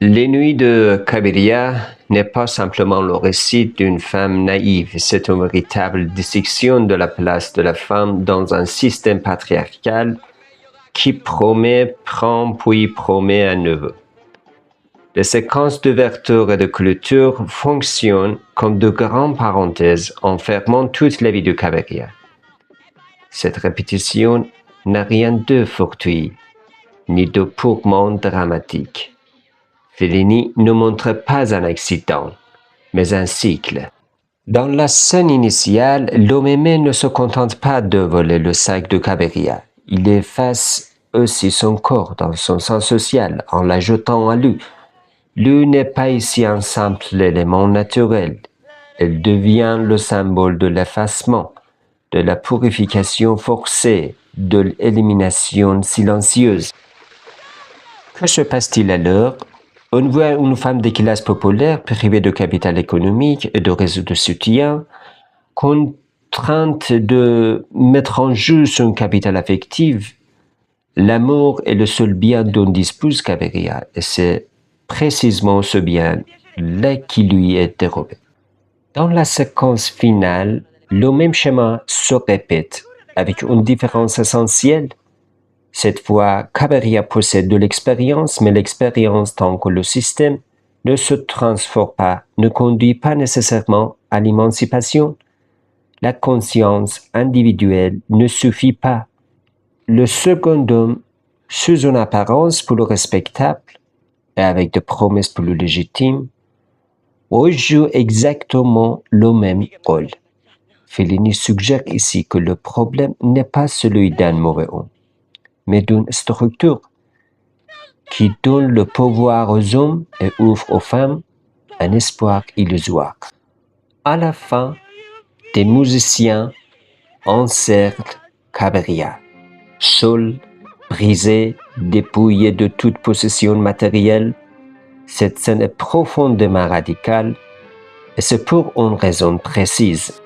Les Nuits de Cabiria n'est pas simplement le récit d'une femme naïve, c'est une véritable dissection de la place de la femme dans un système patriarcal qui promet, prend puis promet à nouveau. Les séquences d'ouverture et de clôture fonctionnent comme de grandes parenthèses enfermant toute la vie de Cabiria. Cette répétition n'a rien de fortuit, ni de purement dramatique. Fellini ne montre pas un accident, mais un cycle. Dans la scène initiale, l'homme aimé ne se contente pas de voler le sac de Cabiria. Il efface aussi son corps dans son sens social en la jetant à lui. Lui n'est pas ici un simple élément naturel. Elle devient le symbole de l'effacement, de la purification forcée, de l'élimination silencieuse. Que se passe-t-il alors? On voit une femme de classe populaire, privée de capital économique et de réseau de soutien, contrainte de mettre en jeu son capital affectif. L'amour est le seul bien dont dispose Cabiria, et c'est précisément ce bien-là qui lui est dérobé. Dans la séquence finale, le même schéma se répète, avec une différence essentielle. Cette fois, Cabiria possède de l'expérience, mais l'expérience tant que le système ne se transforme pas, ne conduit pas nécessairement à l'émancipation. La conscience individuelle ne suffit pas. Le second homme, sous une apparence plus respectable et avec des promesses plus légitimes, rejoue exactement le même rôle. Fellini suggère ici que le problème n'est pas celui d'un mauvais homme, mais d'une structure qui donne le pouvoir aux hommes et ouvre aux femmes un espoir illusoire. À la fin, des musiciens encerclent Cabiria. Seul, brisé, dépouillé de toute possession matérielle, cette scène est profondément radicale et c'est pour une raison précise.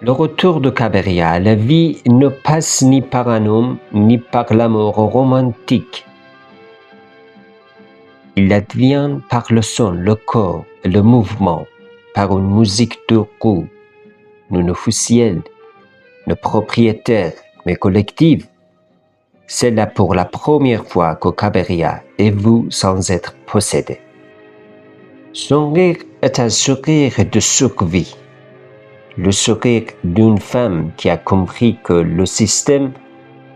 Le retour de Cabiria à la vie ne passe ni par un homme ni par l'amour romantique. Il advient par le son, le corps et le mouvement, par une musique de roue, non officielle, non propriétaire, mais collective. C'est là pour la première fois que Cabiria est vu sans être possédé. Son rire est un sourire de survie, le sourire d'une femme qui a compris que le système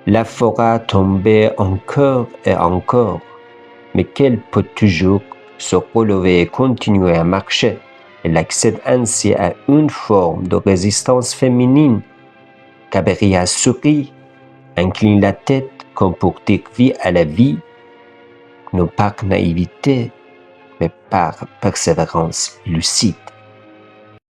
la fera tomber encore et encore, mais qu'elle peut toujours se relever et continuer à marcher. Elle accède ainsi à une forme de résistance féminine. Cabiria sourit, incline la tête comme pour dire vie à la vie, non par naïveté, mais par persévérance lucide.